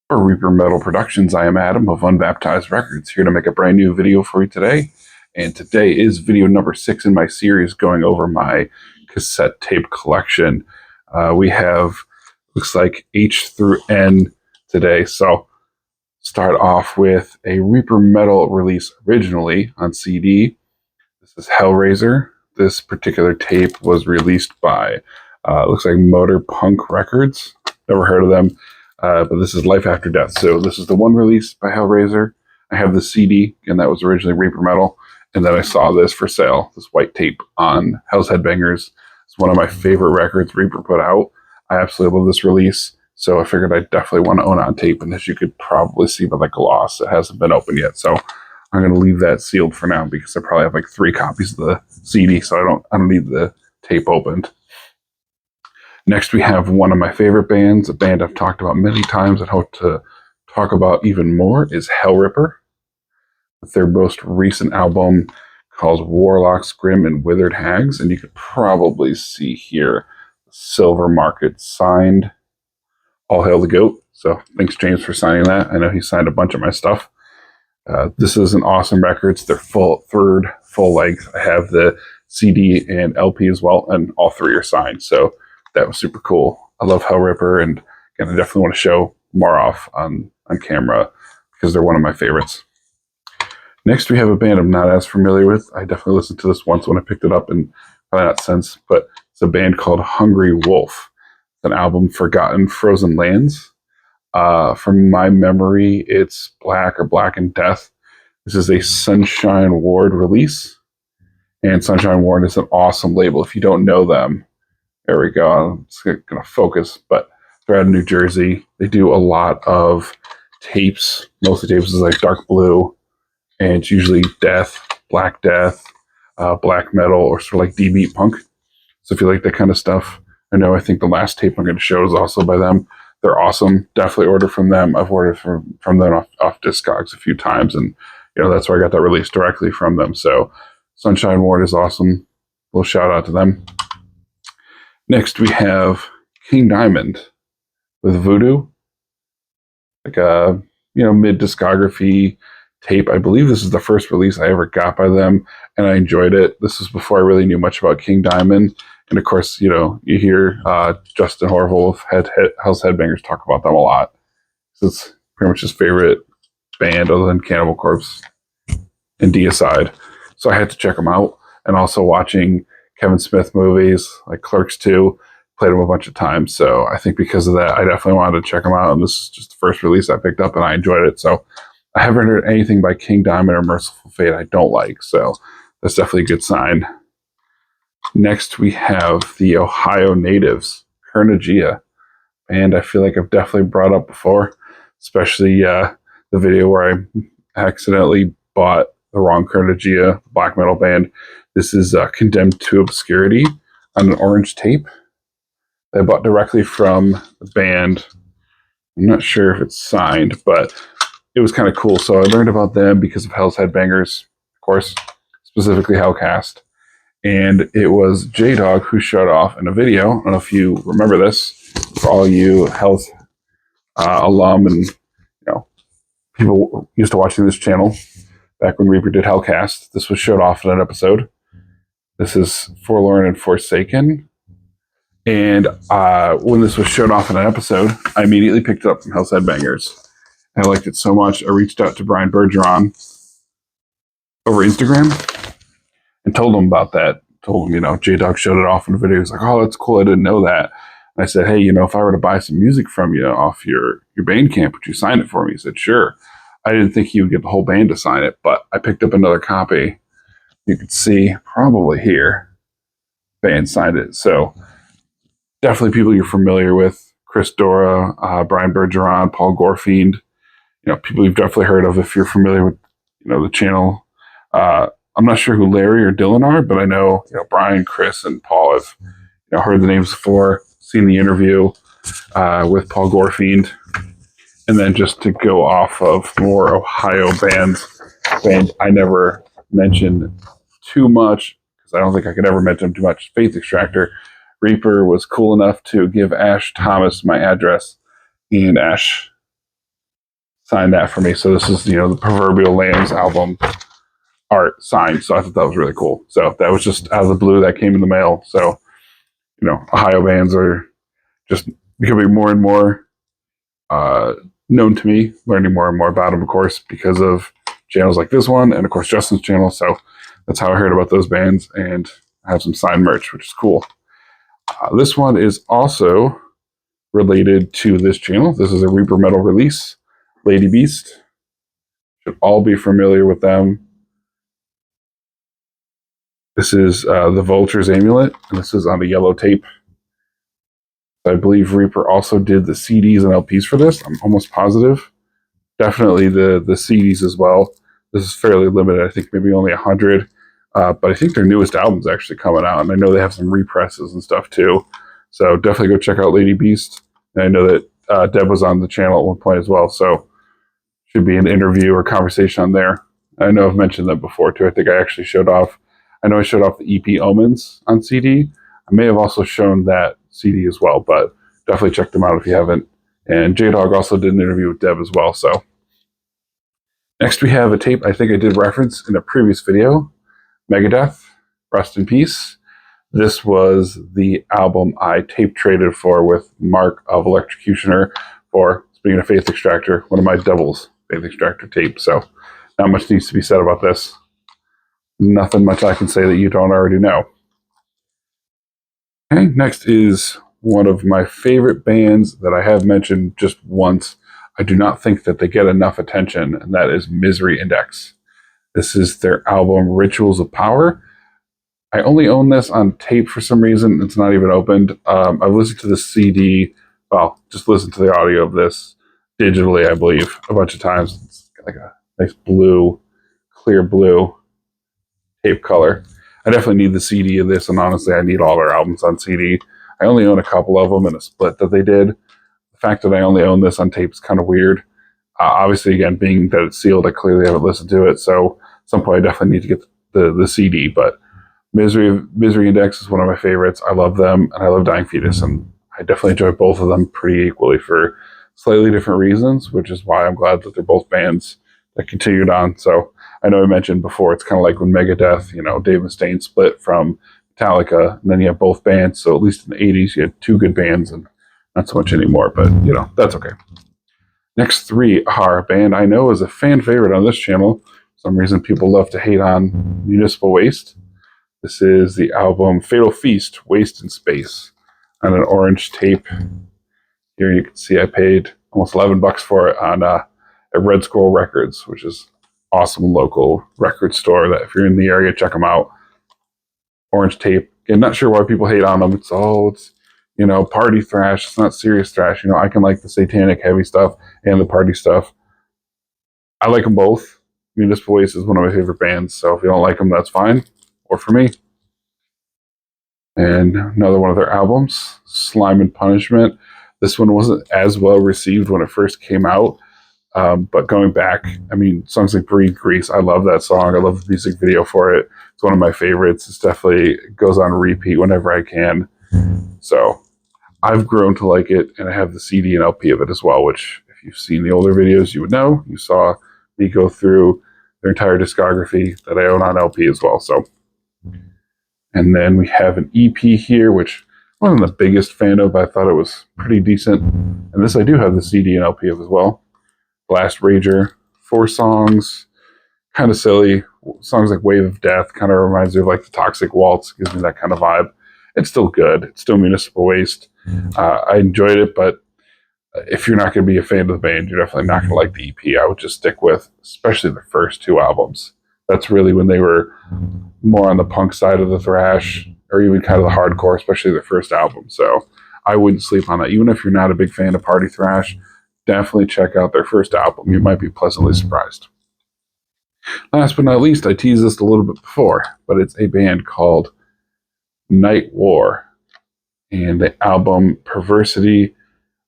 For Reaper Metal Productions, I am Adam of Unbaptized Records, here to make a brand new video for you today. And today is video number 6 in my series going over my cassette tape collection. We have, looks like H through N today. So start off with a Reaper Metal release originally on CD. This is Hellraiser. This particular tape was released by, looks like Motor Punk Records. Never heard of them. But this is Life After Death. So this is the one release by Hellraiser. I have the CD, and that was originally Reaper Metal. And then I saw this for sale, this white tape on Hell's Headbangers. It's one of my favorite records Reaper put out. I absolutely love this release. So I figured I definitely want to own it on tape. And as you could probably see by the gloss, it hasn't been opened yet. So I'm going to leave that sealed for now because I probably have like 3 copies of the CD. So I don't need the tape opened. Next, we have one of my favorite bands, a band I've talked about many times and hope to talk about even more, is Hellripper, with their most recent album called Warlocks, Grim, and Withered Hags. And you could probably see here, Silver Market signed All Hail the Goat. So thanks, James, for signing that. I know he signed a bunch of my stuff. This is an awesome record. It's their third full length. I have the CD and LP as well, and all 3 are signed. So that was super cool. I love Hellripper, and again, I definitely want to show more off on camera because they're one of my favorites. Next, we have a band I'm not as familiar with. I definitely listened to this once when I picked it up, and probably not since, but it's a band called Hungry Wolf. It's an album, Forgotten Frozen Lands. From my memory, it's Black or Black and Death. This is a Sunshine Ward release, and Sunshine Ward is an awesome label. If you don't know them, there we go. It's going to focus, but they're out of New Jersey. They do a lot of tapes. Most of the tapes is like dark blue, and it's usually death, black metal, or sort of like D-beat punk. So if you like that kind of stuff, I think the last tape I'm going to show is also by them. They're awesome. Definitely order from them. I've ordered from them off Discogs a few times, and that's where I got that release directly from them. So Sunshine Ward is awesome. A little shout out to them. Next, we have King Diamond with Voodoo, like a mid discography tape. I believe this is the first release I ever got by them, and I enjoyed it. This was before I really knew much about King Diamond, and of course, you hear Justin Horville of Hell's Headbangers talk about them a lot. So it's pretty much his favorite band other than Cannibal Corpse and Deicide. So I had to check them out, and also watching Kevin Smith movies like Clerks 2, played them a bunch of times. So I think because of that, I definitely wanted to check them out. And this is just the first release I picked up, and I enjoyed it. So I haven't heard anything by King Diamond or Merciful Fate I don't like. So that's definitely a good sign. Next, we have the Ohio Natives, Hernagia. And I feel like I've definitely brought up before, especially the video where I accidentally bought the wrong Hernagia black metal band. This is Condemned to Obscurity on an orange tape. I bought directly from the band. I'm not sure if it's signed, but it was kind of cool. So I learned about them because of Hell's Headbangers, of course, specifically Hellcast. And it was J-Dog who showed off in a video. I don't know if you remember this, for all you Hell's alum and people used to watching this channel back when Reaper did Hellcast. This was showed off in an episode. This is Laoren Forsaken. And when this was shown off in an episode, I immediately picked it up from Hell's Headbangers. I liked it so much, I reached out to Brian Bergeron over Instagram and told him about that. Told him, J-Dog showed it off in a video. He's like, oh, that's cool. I didn't know that. And I said, hey, if I were to buy some music from you off your Bandcamp, would you sign it for me? He said, sure. I didn't think he would get the whole band to sign it, but I picked up another copy. You could see probably here, band signed it. So definitely people you're familiar with: Chris Dora, Brian Bergeron, Paul Gorfield. People you've definitely heard of if you're familiar with the channel. I'm not sure who Larry or Dylan are, but I know Brian, Chris, and Paul have heard the names before, seen the interview with Paul Gorfield. And then just to go off of more Ohio bands I never mentioned too much, because I don't think I could ever mention them too much. Faith Extractor. Reaper was cool enough to give Ash Thomas my address, and Ash signed that for me. So this is, the proverbial Lambs album art signed. So I thought that was really cool. So that was just out of the blue that came in the mail. So, Ohio bands are just becoming more and more known to me, learning more and more about them, of course, because of channels like this one and, of course, Justin's channel. So that's how I heard about those bands, and I have some signed merch, which is cool. This one is also related to this channel. This is a Reaper Metal release, Lady Beast. Should all be familiar with them. This is the Vulture's Amulet, and this is on a yellow tape. I believe Reaper also did the CDs and LPs for this. I'm almost positive. Definitely the CDs as well. This is fairly limited. I think maybe only 100. But I think their newest album's actually coming out, and I know they have some represses and stuff too. So definitely go check out Lady Beast. And I know that Deb was on the channel at one point as well, so should be an interview or conversation on there. I know I've mentioned that before too. I think I actually showed off the EP Omens on CD. I may have also shown that CD as well, but definitely check them out if you haven't. And J-Dog also did an interview with Deb as well. So next we have a tape I think I did reference in a previous video, Megadeth, Rest in Peace. This was the album I tape traded for with Mark of Electrocutioner for, speaking of Faith Extractor, one of my Devil's Faith Extractor tapes. So not much needs to be said about this. Nothing much I can say that you don't already know. Okay, next is one of my favorite bands that I have mentioned just once. I do not think that they get enough attention, and that is Misery Index. This is their album Rituals of Power. I only own this on tape for some reason. It's not even opened. I've listened to the CD, just listened to the audio of this digitally, I believe, a bunch of times. It's got like a nice blue, clear blue tape color. I definitely need the CD of this, and honestly, I need all their albums on CD. I only own a couple of them in a split that they did. The fact that I only own this on tape is kind of weird. Obviously, again, being that it's sealed, I clearly haven't listened to it, so at some point I definitely need to get the CD, but Misery Index is one of my favorites. I love them, and I love Dying Fetus, and I definitely enjoy both of them pretty equally for slightly different reasons, which is why I'm glad that they're both bands that continued on. So I know I mentioned before, it's kind of like when Megadeth, Dave Mustaine split from Metallica, and then you have both bands. So at least in the 80s, you had two good bands, and not so much anymore, but, that's okay. Next three are a band I know is a fan favorite on this channel. For some reason, people love to hate on Municipal Waste. This is the album Fatal Feast, Waste in Space, on an orange tape. Here you can see I paid almost $11 for it on at Red Squirrel Records, which is awesome local record store that if you're in the area, check them out. Orange tape. Again, not sure why people hate on them. It's party thrash. It's not serious thrash. I can like the satanic heavy stuff and the party stuff. I like them both. Municipal Waste is one of my favorite bands, so if you don't like them, that's fine. Or for me. And another one of their albums, Slime and Punishment. This one wasn't as well received when it first came out, but going back, songs like Breathe Grease, I love that song. I love the music video for it. It's one of my favorites. It's definitely goes on repeat whenever I can. So I've grown to like it, and I have the CD and LP of it as well, which if you've seen the older videos, you would know. You saw me go through their entire discography that I own on LP as well. So. And then we have an EP here, which I wasn't the biggest fan of, but I thought it was pretty decent. And this I do have the CD and LP of as well. Blast Rager, 4 songs, kind of silly. Songs like Wave of Death kind of reminds me of like the Toxic Waltz, gives me that kind of vibe. It's still good. It's still Municipal Waste. I enjoyed it, but if you're not going to be a fan of the band, you're definitely not going to like the EP. I would just stick with, especially the first 2 albums. That's really when they were more on the punk side of the thrash, or even kind of the hardcore, especially their first album. So I wouldn't sleep on that. Even if you're not a big fan of party thrash, definitely check out their first album. You might be pleasantly surprised. Last but not least, I teased this a little bit before, but it's a band called Night War. And the album Perversity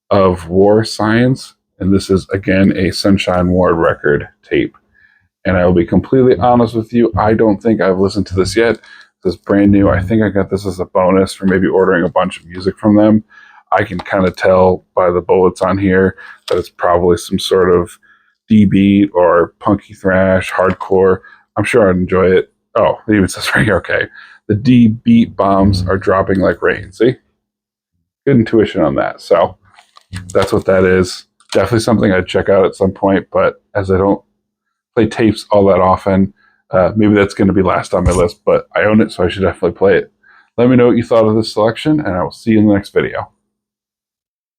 of War Science. And this is, again, a Sunshine Ward record tape. And I will be completely honest with you, I don't think I've listened to this yet. This is brand new. I think I got this as a bonus for maybe ordering a bunch of music from them. I can kind of tell by the bullets on here that it's probably some sort of D beat or punky thrash, hardcore, I'm sure I'd enjoy it. Oh, it even says right here, okay. The D beat bombs are dropping like rain. See? Good intuition on that. So that's what that is. Definitely something I'd check out at some point, but as I don't play tapes all that often, maybe that's going to be last on my list, but I own it, so I should definitely play it. Let me know what you thought of this selection, and I will see you in the next video.